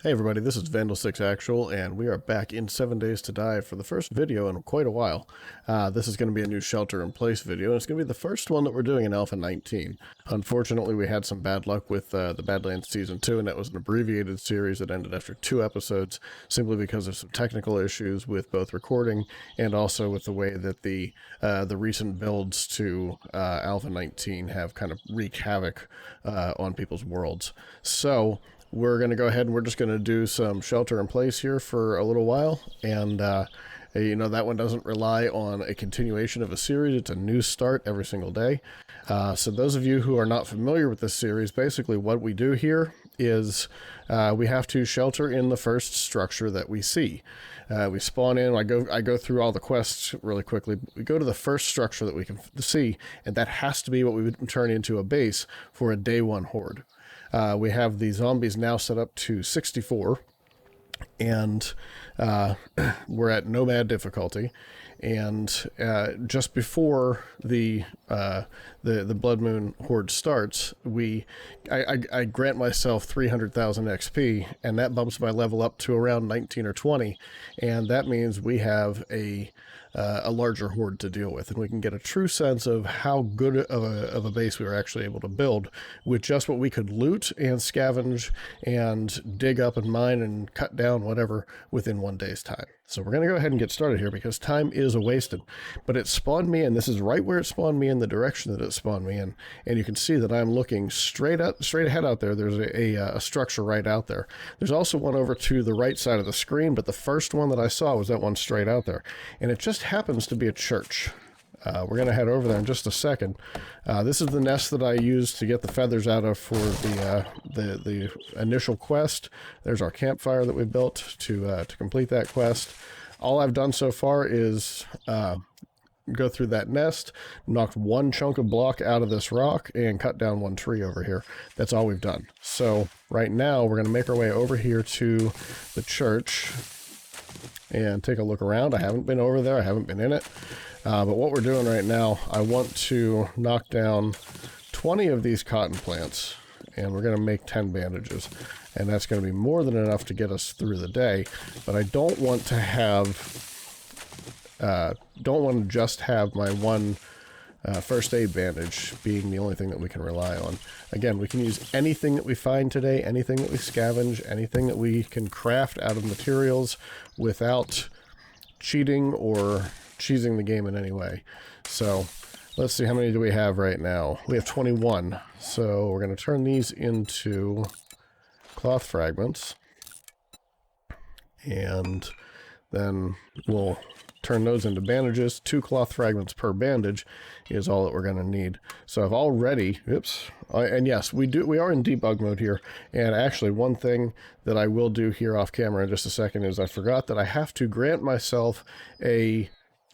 Hey everybody, this is Vandal6 Actual, and we are back in 7 Days to Die for the first video in quite a while. This is going to be a new shelter-in-place video, and it's going to be the first one that we're doing in Alpha 19. Unfortunately, we had some bad luck with the Badlands Season 2, and that was an abbreviated series that ended after 2 episodes, simply because of some technical issues with both recording and also with the way that the recent builds to Alpha 19 have kind of wreaked havoc on people's worlds. So we're going to go ahead and we're just going to do some shelter in place here for a little while. And, you know, that one doesn't rely on a continuation of a series. It's a new start every single day. So those of you who are not familiar with this series, basically what we do here is we have to shelter in the first structure that we see. We spawn in, I go through all the quests really quickly. We go to the first structure that we can see, and that has to be what we would turn into a base for a day 1 horde. We have the zombies now set up to 64, and we're at nomad difficulty. And just before the Blood Moon Horde starts, I grant myself 300,000 XP, and that bumps my level up to around 19 or 20, and that means we have a larger horde to deal with, and we can get a true sense of how good of a base we were actually able to build with just what we could loot and scavenge and dig up and mine and cut down whatever within 1 day's time. So we're going to go ahead and get started here because time is wasted. But it spawned me in. This is right where it spawned me in, the direction that it spawned me in. And you can see that I'm looking straight ahead out there. There's a structure right out there. There's also one over to the right side of the screen, but the first one that I saw was that one straight out there. And it just happens to be a church. We're going to head over there in just a second. This is the nest that I used to get the feathers out of for the initial quest. There's our campfire that we built to complete that quest. All I've done so far is go through that nest, knocked one chunk of block out of this rock, and cut down one tree over here. That's all we've done. So right now we're going to make our way over here to the church and take a look around. I haven't been over there. I haven't been in it. But what we're doing right now, I want to knock down 20 of these cotton plants, and we're going to make 10 bandages. And that's going to be more than enough to get us through the day. But I don't want to have, just have my one first aid bandage being the only thing that we can rely on. Again, we can use anything that we find today, anything that we scavenge, anything that we can craft out of materials without cheating or cheesing the game in any way. So let's see, how many do we have right now? We have 21. So we're going to turn these into cloth fragments, and then we'll turn those into bandages. 2 cloth fragments per bandage is all that we're going to need. So I've already, and yes, we are in debug mode here. And actually, one thing that I will do here off camera in just a second is I forgot that I have to grant myself a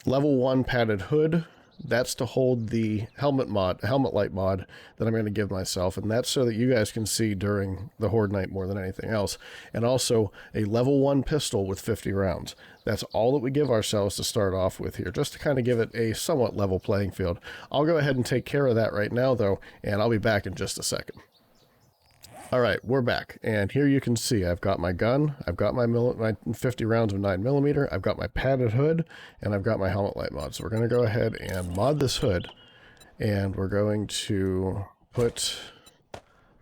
level 1 padded hood. That's to hold the helmet light mod that I'm going to give myself, and that's so that you guys can see during the horde night more than anything else. And also a level 1 pistol with 50 rounds. That's all that we give ourselves to start off with here, just to kind of give it a somewhat level playing field. I'll go ahead and take care of that right now though, and I'll be back in just a second. Alright, we're back, and here you can see I've got my gun, I've got my 50 rounds of 9mm, I've got my padded hood, and I've got my helmet light mod. So we're going to go ahead and mod this hood, and we're going to put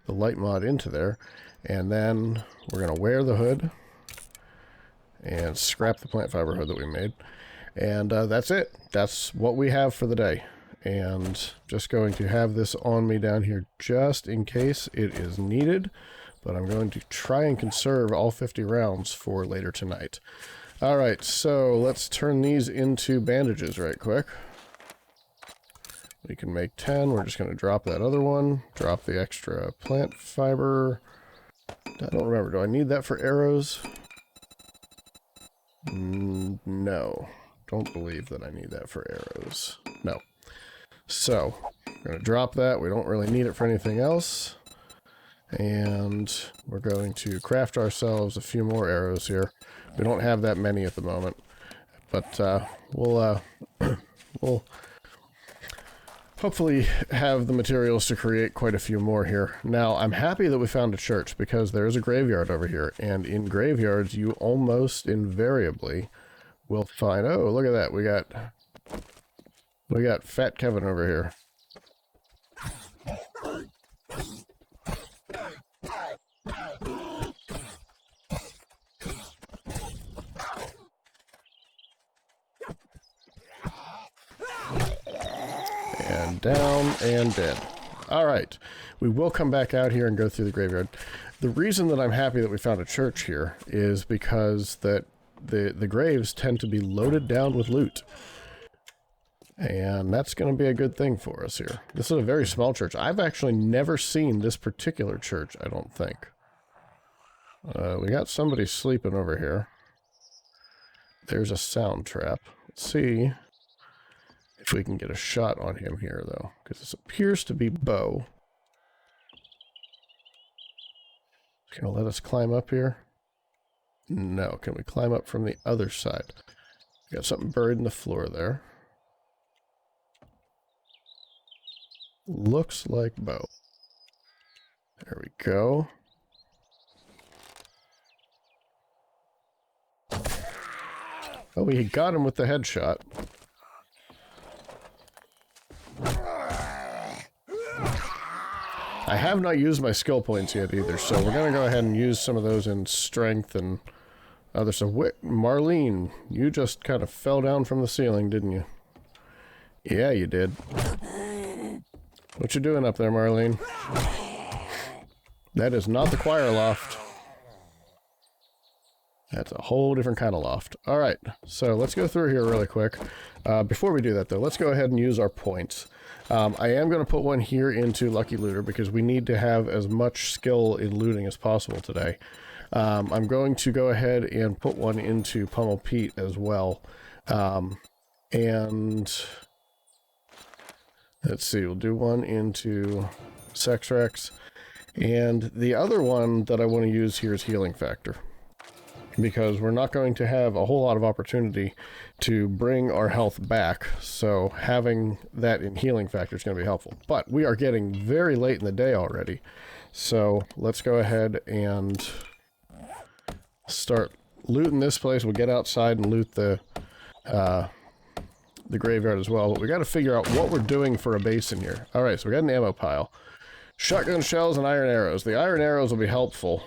the light mod into there, and then we're going to wear the hood, and scrap the plant fiber hood that we made, and that's it. That's what we have for the day. And just going to have this on me down here just in case it is needed, but I'm going to try and conserve all 50 rounds for later tonight. Alright, so let's turn these into bandages right quick. We can make 10. We're just going to drop that other one, drop the extra plant fiber. I don't remember, do I need that for arrows? No, don't believe that I need that for arrows. No. So, we're going to drop that. We don't really need it for anything else. And we're going to craft ourselves a few more arrows here. We don't have that many at the moment. But we'll hopefully have the materials to create quite a few more here. Now, I'm happy that we found a church because there is a graveyard over here, and in graveyards you almost invariably will find... Oh, look at that. We got Fat Kevin over here. And down and dead. Alright, we will come back out here and go through the graveyard. The reason that I'm happy that we found a church here is because that the graves tend to be loaded down with loot. And that's going to be a good thing for us here. This is a very small church. I've actually never seen this particular church, I don't think. We got somebody sleeping over here. There's a sound trap. Let's see if we can get a shot on him here, though, because this appears to be Bo. Can it let us climb up here? No. Can we climb up from the other side? We got something buried in the floor there. Looks like Bo. There we go. Oh, we got him with the headshot. I have not used my skill points yet either, so we're going to go ahead and use some of those in strength and other stuff. Marlene, you just kind of fell down from the ceiling, didn't you? Yeah, you did. What you doing up there, Marlene? That is not the choir loft. That's a whole different kind of loft. Alright, so let's go through here really quick. Before we do that, though, let's go ahead and use our points. I am going to put one here into Lucky Looter because we need to have as much skill in looting as possible today. I'm going to go ahead and put one into Pummel Pete as well. And let's see, we'll do one into Sex Rex. And the other one that I want to use here is Healing Factor, because we're not going to have a whole lot of opportunity to bring our health back, so having that in Healing Factor is going to be helpful. But we are getting very late in the day already, so let's go ahead and start looting this place. We'll get outside and loot the graveyard as well, but we got to figure out what we're doing for a base in here. Alright, so we got an ammo pile. Shotgun shells and iron arrows. The iron arrows will be helpful.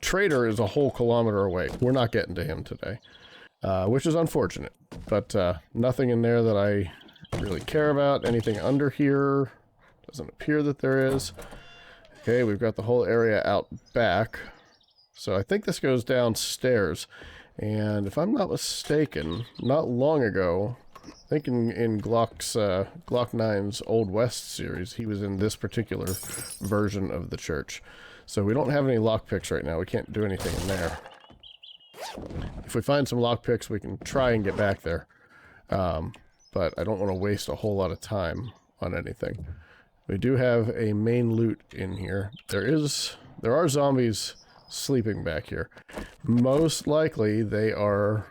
Trader is a whole kilometer away. We're not getting to him today, which is unfortunate, but nothing in there that I really care about. Anything under here? Doesn't appear that there is. Okay, we've got the whole area out back, so I think this goes downstairs, and if I'm not mistaken, not long ago, I think in Glock's Glock 9's Old West series, he was in this particular version of the church. So we don't have any lockpicks right now. We can't do anything in there. If we find some lockpicks, we can try and get back there. But I don't want to waste a whole lot of time on anything. We do have a main loot in here. There are zombies sleeping back here. Most likely they are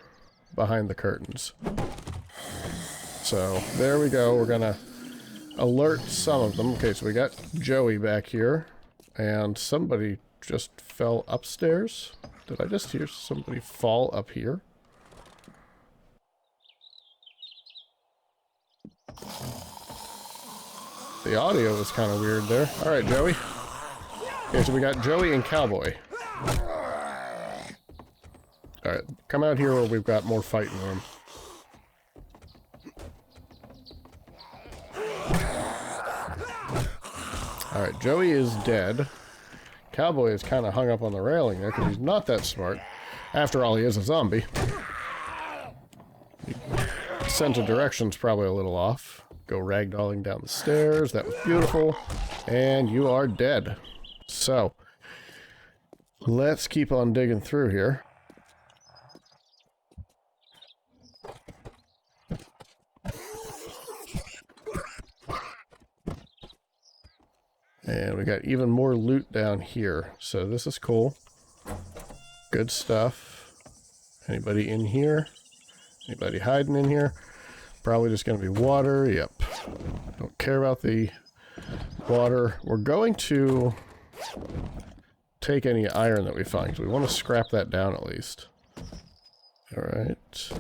behind the curtains. So there we go. We're gonna alert some of them. Okay, so we got Joey back here. And somebody just fell upstairs. Did I just hear somebody fall up here? The audio was kind of weird there. Alright, Joey. Okay, so we got Joey and Cowboy. Alright, come out here where we've got more fighting room. Alright, Joey is dead. Cowboy is kind of hung up on the railing there because he's not that smart. After all, he is a zombie. Sense of direction's probably a little off. Go ragdolling down the stairs. That was beautiful. And you are dead. So, let's keep on digging through here. And we got even more loot down here. So this is cool. Good stuff. Anybody in here? Anybody hiding in here? Probably just going to be water. Yep. Don't care about the water. We're going to take any iron that we find, because we want to scrap that down at least. Alright.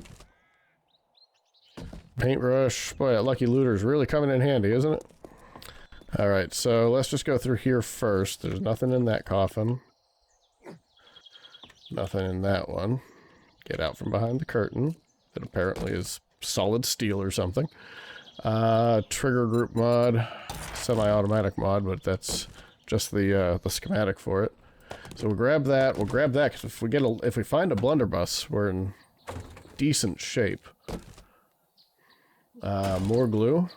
Paintbrush. Boy, that lucky looter's really coming in handy, isn't it? Alright, so let's just go through here first. There's nothing in that coffin. Nothing in that one. Get out from behind the curtain. That apparently is solid steel or something. Trigger group mod. Semi-automatic mod, but that's just the schematic for it. So we'll grab that. We'll grab that, because if we find a blunderbuss, we're in decent shape. More glue.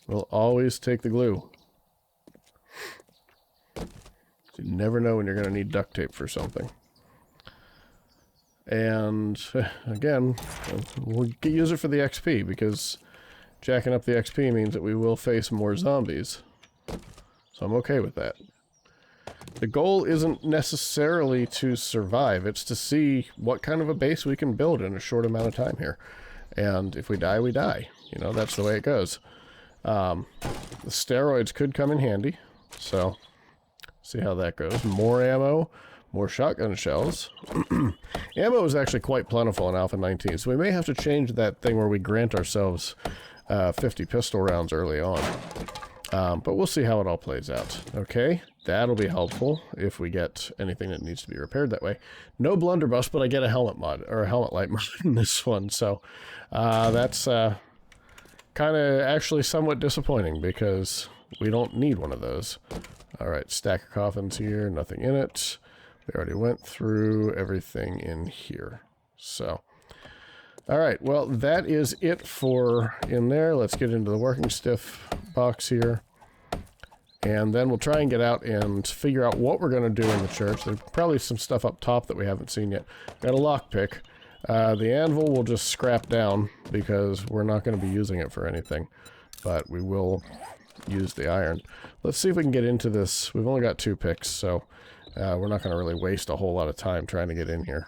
We'll always take the glue. You never know when you're going to need duct tape for something. And, again, we'll use it for the XP, because jacking up the XP means that we will face more zombies. So I'm okay with that. The goal isn't necessarily to survive, it's to see what kind of a base we can build in a short amount of time here. And if we die, we die. You know, that's the way it goes. The steroids could come in handy, so see how that goes. More ammo, more shotgun shells. Ammo is actually quite plentiful in Alpha 19, so we may have to change that thing where we grant ourselves 50 pistol rounds early on. But we'll see how it all plays out. Okay, that'll be helpful if we get anything that needs to be repaired that way. No blunderbuss, but I get a helmet mod, or a helmet light mod in this one, so that's kind of actually somewhat disappointing, because we don't need one of those. Alright, stack of coffins here, nothing in it. We already went through everything in here. So, alright, well, that is it for in there. Let's get into the working stiff box here. And then we'll try and get out and figure out what we're going to do in the church. There's probably some stuff up top that we haven't seen yet. Got a lockpick. The anvil we'll just scrap down, because we're not going to be using it for anything. But we will use the iron. Let's see if we can get into this. We've only got 2 picks, so we're not going to really waste a whole lot of time trying to get in here.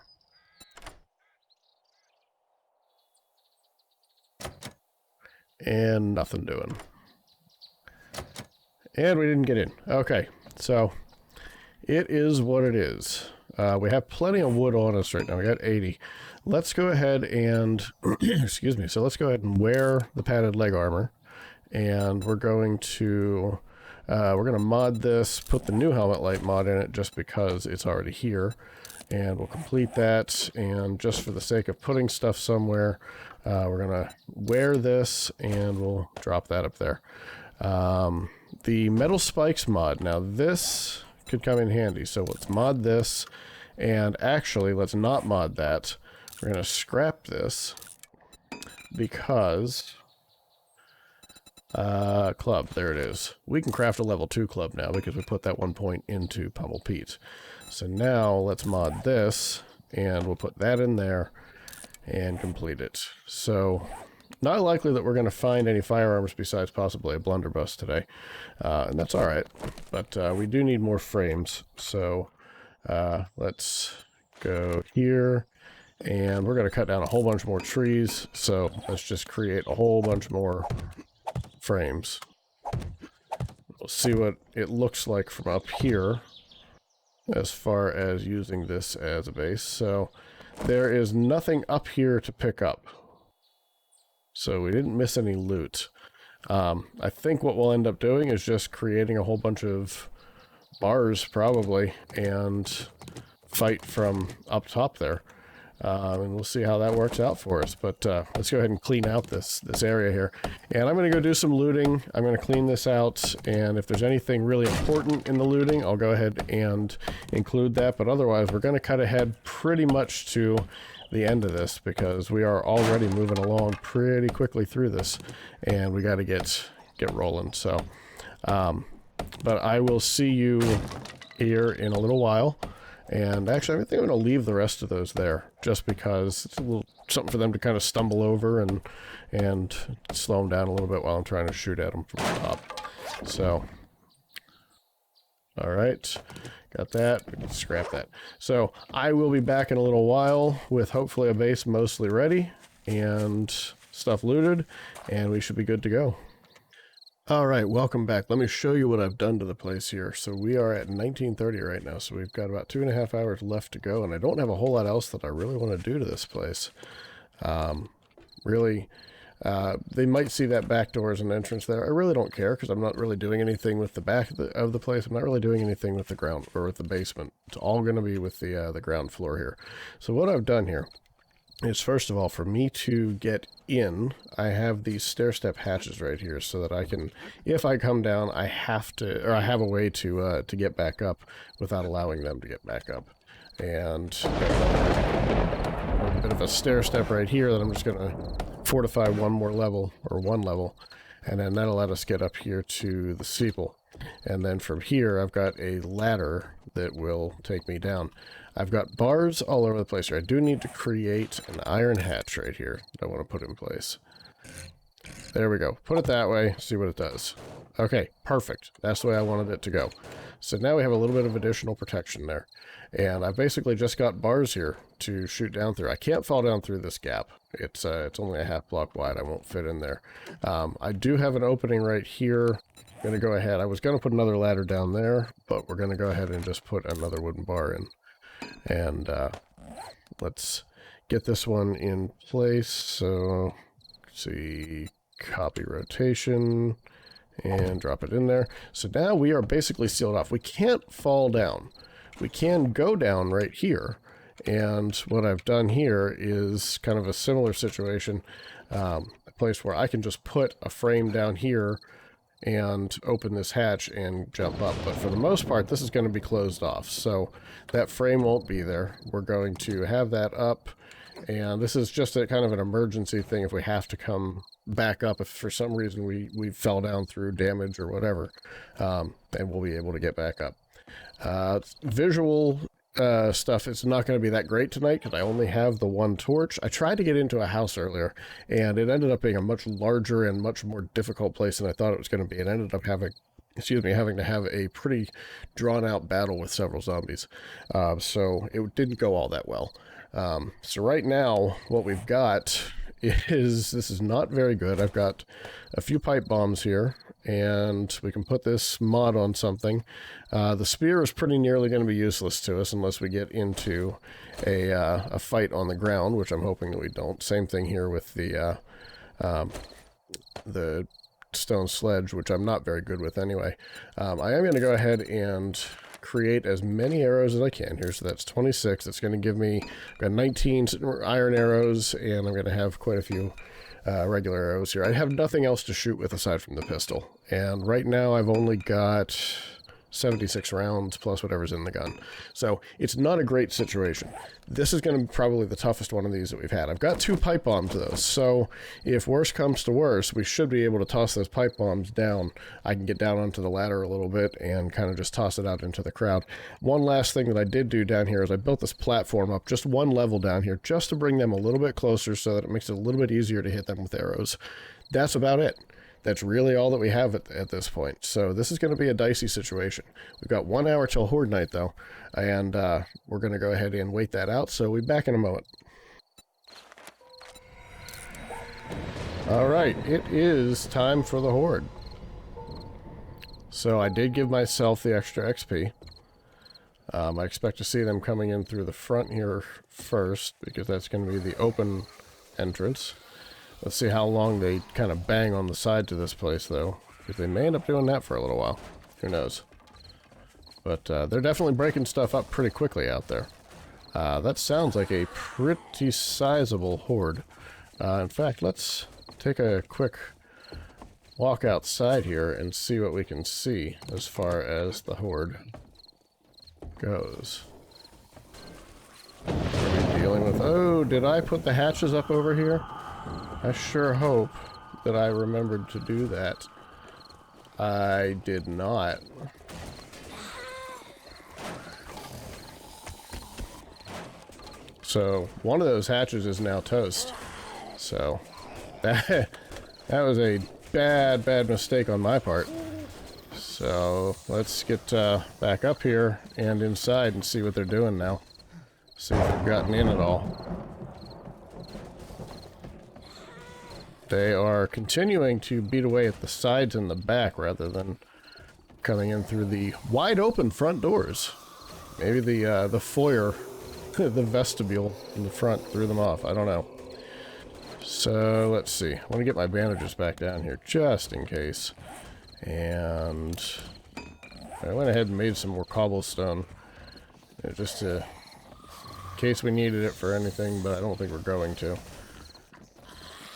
And nothing doing. And we didn't get in. Okay, so it is what it is. We have plenty of wood on us right now. We got 80. Let's go ahead and, excuse me, so let's go ahead and wear the padded leg armor. And we're going to mod this, put the new helmet light mod in it just because it's already here. And we'll complete that, and just for the sake of putting stuff somewhere, we're going to wear this, and we'll drop that up there. The metal spikes mod, now this could come in handy, so let's mod this, and actually let's not mod that. We're going to scrap this, because club, there it is. We can craft a level 2 club now, because we put that 1 point into Pummel Pete. So now let's mod this, and we'll put that in there and complete it. So not likely that we're going to find any firearms besides possibly a blunderbuss today, and that's alright. But we do need more frames, so let's go here, and we're going to cut down a whole bunch more trees, so let's just create a whole bunch more frames. We'll see what it looks like from up here as far as using this as a base. So there is nothing up here to pick up, so we didn't miss any loot. I think what we'll end up doing is just creating a whole bunch of bars probably and fight from up top there. And we'll see how that works out for us. But let's go ahead and clean out this area here. And I'm going to go do some looting. I'm going to clean this out, and if there's anything really important in the looting, I'll go ahead and include that. But otherwise, we're going to cut ahead pretty much to the end of this, because we are already moving along pretty quickly through this, and we got to get rolling. So, but I will see you here in a little while. And actually, I think I'm going to leave the rest of those there, just because it's a little something for them to kind of stumble over and slow them down a little bit while I'm trying to shoot at them from the top. So, all right, got that. We can scrap that. So I will be back in a little while with hopefully a base mostly ready, and stuff looted, and we should be good to go. Alright, welcome back. Let me show you what I've done to the place here. So we are at 1930 right now, so we've got about 2.5 hours left to go, and I don't have a whole lot else that I really want to do to this place. They might see that back door as an entrance there. I really don't care, because I'm not really doing anything with the back of the place. I'm not really doing anything with the ground, or with the basement. It's all going to be with the ground floor here. So what I've done here is, first of all, for me to get in, I have these stair-step hatches right here, so that I can, if I come down, I have a way to get back up without allowing them to get back up. And a bit of a stair-step right here that I'm just going to fortify one level, and then that'll let us get up here to the steeple. And then from here, I've got a ladder that will take me down. I've got bars all over the place here. I do need to create an iron hatch right here that I want to put in place. There we go. Put it that way, see what it does. Okay, perfect. That's the way I wanted it to go. So now we have a little bit of additional protection there. And I've basically just got bars here to shoot down through. I can't fall down through this gap. It's only a half block wide. I won't fit in there. I do have an opening right here. I'm going to go ahead. I was going to put another ladder down there, but we're going to go ahead and just put another wooden bar in. And let's get this one in place. So, let's see, copy rotation, and drop it in there. So now we are basically sealed off. We can't fall down. We can go down right here. And what I've done here is kind of a similar situation, a place where I can just put a frame down here and open this hatch and jump up. But for the most part, this is going to be closed off. So that frame won't be there. We're going to have that up. And this is just a kind of an emergency thing if we have to come back up, if for some reason we fell down through damage or whatever, and we'll be able to get back up. Visual stuff, it's not going to be that great tonight because I only have the one torch. I tried to get into a house earlier, and it ended up being a much larger and much more difficult place than I thought it was going to be. It ended up having to have a pretty drawn-out battle with several zombies. So it didn't go all that well. So right now, what we've got is, this is not very good. I've got a few pipe bombs here, and we can put this mod on something. The spear is pretty nearly going to be useless to us unless we get into a fight on the ground, which I'm hoping that we don't. Same thing here with the stone sledge, which I'm not very good with anyway. I am going to go ahead and create as many arrows as I can here. So that's 26. It's going to give me, I've got 19 iron arrows, and I'm going to have quite a few regular arrows here. I have nothing else to shoot with aside from the pistol. And right now I've only got 76 rounds plus whatever's in the gun. So it's not a great situation. This is going to be probably the toughest one of these that we've had. I've got 2 pipe bombs though, so if worse comes to worse, we should be able to toss those pipe bombs down. I can get down onto the ladder a little bit and kind of just toss it out into the crowd. One last thing that I did do down here is I built this platform up just one level down here just to bring them a little bit closer so that it makes it a little bit easier to hit them with arrows. That's about it. That's really all that we have at this point. So this is going to be a dicey situation. We've got 1 hour till Horde night, though, and we're going to go ahead and wait that out. So we'll be back in a moment. All right, it is time for the Horde. So I did give myself the extra XP. I expect to see them coming in through the front here first, because that's going to be the open entrance. Let's see how long they kind of bang on the side to this place, though, because they may end up doing that for a little while. Who knows? But they're definitely breaking stuff up pretty quickly out there. That sounds like a pretty sizable horde. In fact, let's take a quick walk outside here and see what we can see as far as the horde goes. What are we dealing with? Oh, did I put the hatches up over here? I sure hope that I remembered to do that. I did not. So, one of those hatches is now toast. So, that was a bad mistake on my part. So, let's get back up here and inside and see what they're doing now. See if they've gotten in at all. They are continuing to beat away at the sides and the back rather than coming in through the wide open front doors. Maybe the foyer, the vestibule in the front threw them off. I don't know. So let's see. I want to get my bandages back down here just in case. And I went ahead and made some more cobblestone, just in case we needed it for anything, but I don't think we're going to.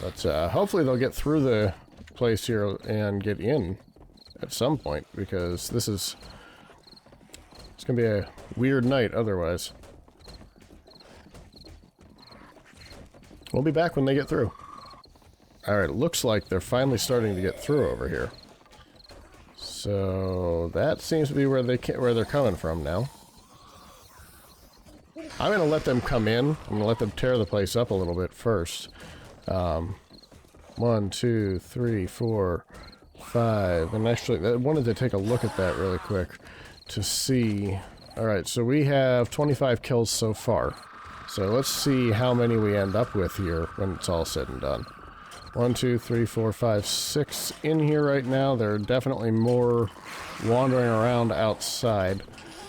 But hopefully they'll get through the place here and get in at some point, because it's going to be a weird night otherwise. We'll be back when they get through. Alright, it looks like they're finally starting to get through over here. So that seems to be where they're coming from now. I'm going to let them come in. I'm going to let them tear the place up a little bit first. 1, 2, 3, 4, 5. And actually, I wanted to take a look at that really quick to see. Alright, so we have 25 kills so far. So let's see how many we end up with here when it's all said and done. 1, 2, 3, 4, 5, 6 in here right now. There are definitely more wandering around outside.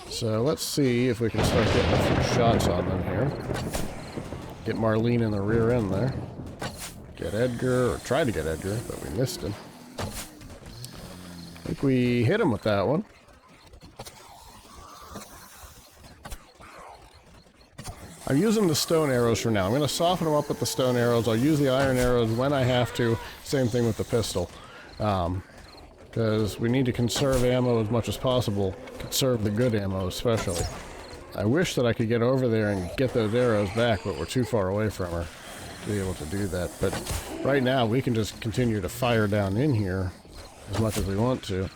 So let's see if we can start getting a few shots on them here. Get Marlene in the rear end there. Get Edgar, or try to get Edgar, but we missed him. I think we hit him with that one. I'm using the stone arrows for now. I'm going to soften them up with the stone arrows. I'll use the iron arrows when I have to. Same thing with the pistol. Because we need to conserve ammo as much as possible. Conserve the good ammo especially. I wish that I could get over there and get those arrows back, but we're too far away from her to be able to do that. But right now we can just continue to fire down in here as much as we want to.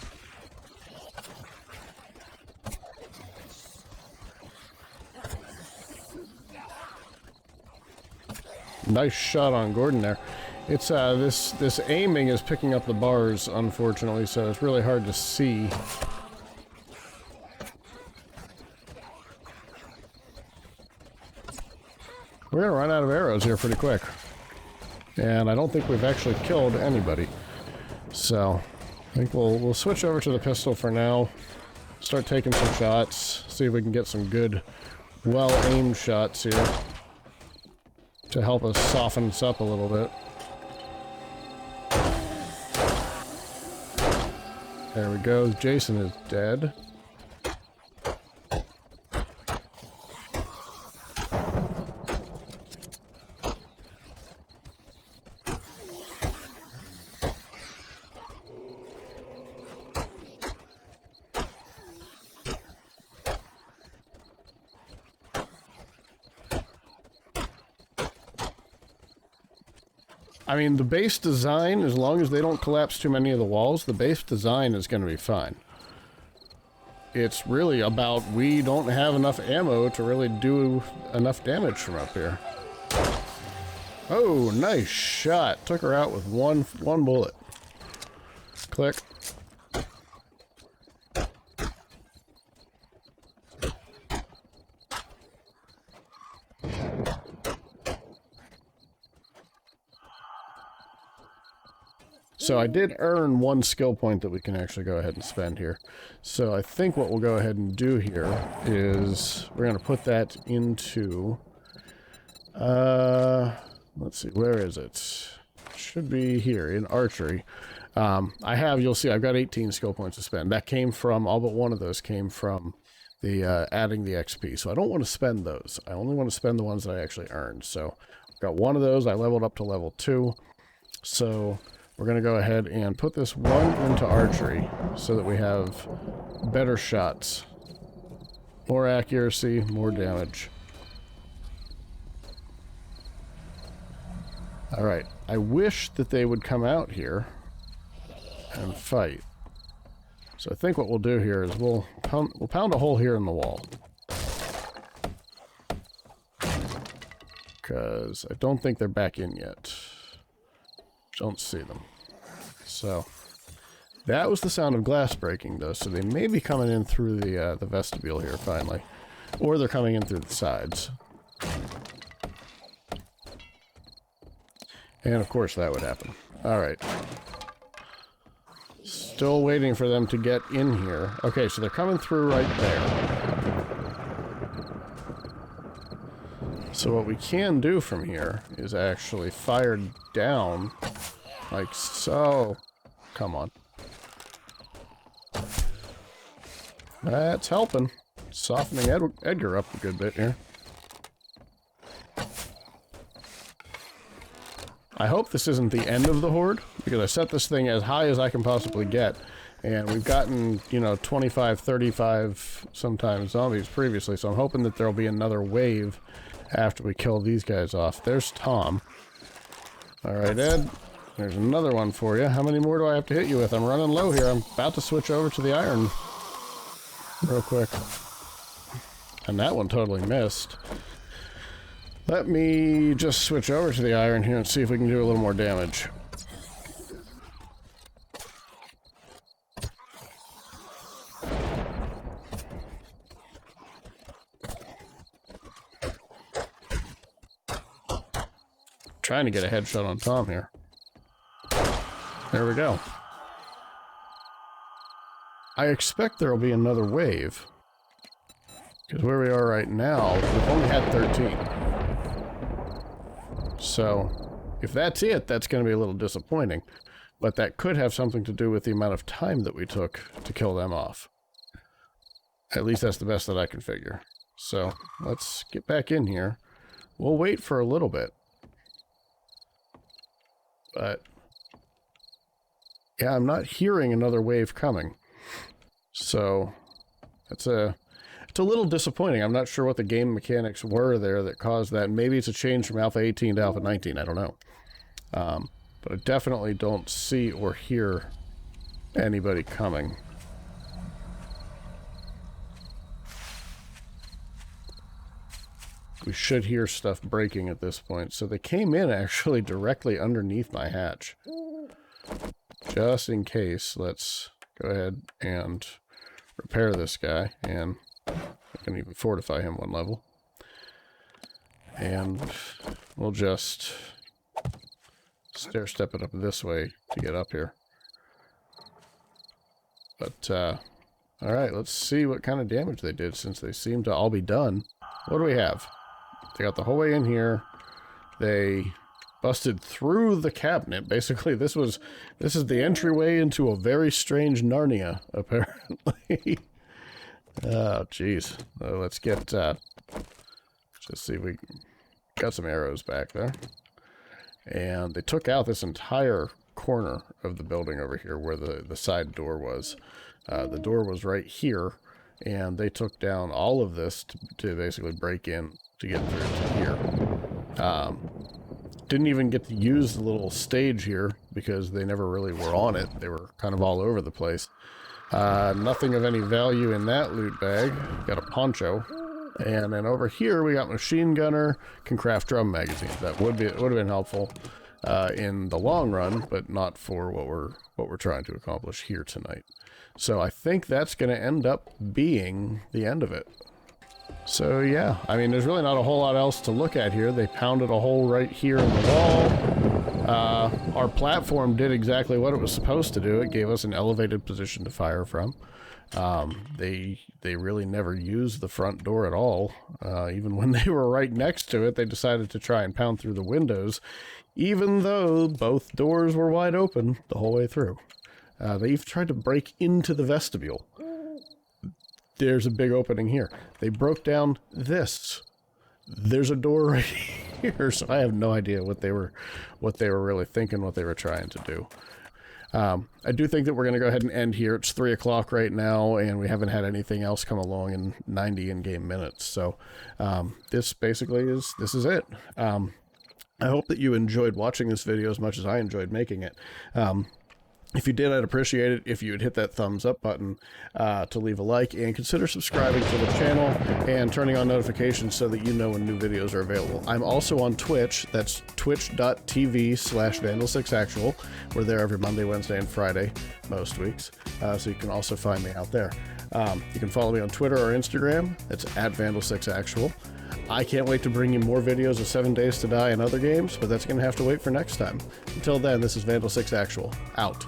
Nice shot on Gordon there. It's this aiming is picking up the bars, unfortunately, so it's really hard to see. We're gonna run out of arrows here pretty quick. And I don't think we've actually killed anybody. So I think we'll switch over to the pistol for now. Start taking some shots, see if we can get some good, well-aimed shots here to help us soften us up a little bit. There we go. Jason is dead. I mean, the base design, as long as they don't collapse too many of the walls, the base design is going to be fine. It's really about we don't have enough ammo to really do enough damage from up here. Oh, nice shot. Took her out with one bullet. Click. So I did earn one skill point that we can actually go ahead and spend here. So I think what we'll go ahead and do here is we're going to put that into, let's see, where is it? It should be here in archery. You'll see, I've got 18 skill points to spend. That came from, all but one of those came from the adding the XP. So I don't want to spend those. I only want to spend the ones that I actually earned. So I've got one of those. I leveled up to level 2. So we're going to go ahead and put this one into archery so that we have better shots. More accuracy, more damage. Alright, I wish that they would come out here and fight. So I think what we'll do here is we'll pound a hole here in the wall. Because I don't think they're back in yet. Don't see them. So that was the sound of glass breaking, though. So they may be coming in through the vestibule here finally, or they're coming in through the sides. And of course that would happen. Alright. Still waiting for them to get in here. Okay, so they're coming through right there. So what we can do from here is actually fire down like so. Come on. That's helping. Softening Edgar up a good bit here. I hope this isn't the end of the horde, because I set this thing as high as I can possibly get, and we've gotten, you know, 25, 35 sometimes zombies previously, so I'm hoping that there'll be another wave after we kill these guys off. There's Tom. Alright, Ed. There's another one for you. How many more do I have to hit you with? I'm running low here. I'm about to switch over to the iron real quick. And that one totally missed. Let me just switch over to the iron here and see if we can do a little more damage. Trying to get a headshot on Tom here. There we go. I expect there will be another wave. Because where we are right now, we've only had 13. So, if that's it, that's going to be a little disappointing. But that could have something to do with the amount of time that we took to kill them off. At least that's the best that I can figure. So, let's get back in here. We'll wait for a little bit. But, yeah, I'm not hearing another wave coming. So, it's a little disappointing. I'm not sure what the game mechanics were there that caused that. Maybe it's a change from Alpha 18 to Alpha 19. I don't know. But I definitely don't see or hear anybody coming. We should hear stuff breaking at this point. So they came in actually directly underneath my hatch. Just in case, let's go ahead and repair this guy, and I can even fortify him one level. And we'll just stair-step it up this way to get up here. But, alright, let's see what kind of damage they did, since they seem to all be done. What do we have? They got the whole way in here. They busted through the cabinet. Basically, this is the entryway into a very strange Narnia, apparently. Oh, jeez. Let's get, just see if we got some arrows back there. And they took out this entire corner of the building over here where the side door was. The door was right here, and they took down all of this to basically break in to get through to here. Didn't even get to use the little stage here because they never really were on it. They were kind of all over the place. Nothing of any value in that loot bag. Got a poncho. And then over here we got machine gunner, can craft drum magazines. That would have been helpful in the long run, but not for what we're trying to accomplish here tonight. So I think that's going to end up being the end of it. So yeah, I mean, there's really not a whole lot else to look at here. They pounded a hole right here in the wall. Our platform did exactly what it was supposed to do. It gave us an elevated position to fire from. They really never used the front door at all. Even when they were right next to it, they decided to try and pound through the windows, even though both doors were wide open the whole way through. They even tried to break into the vestibule. There's a big opening here. They broke down this. There's a door right here, so I have no idea what they were really thinking, what they were trying to do. I do think that we're going to go ahead and end here. It's 3 o'clock right now, and we haven't had anything else come along in 90 in-game minutes. So this basically is it. I hope that you enjoyed watching this video as much as I enjoyed making it. If you did, I'd appreciate it if you would hit that thumbs up button to leave a like, and consider subscribing to the channel and turning on notifications so that you know when new videos are available. I'm also on Twitch. That's twitch.tv/Vandal6Actual. We're there every Monday, Wednesday, and Friday most weeks, so you can also find me out there. You can follow me on Twitter or Instagram. It's @Vandal6Actual. I can't wait to bring you more videos of 7 Days to Die and other games, but that's going to have to wait for next time. Until then, this is Vandal 6 Actual, out.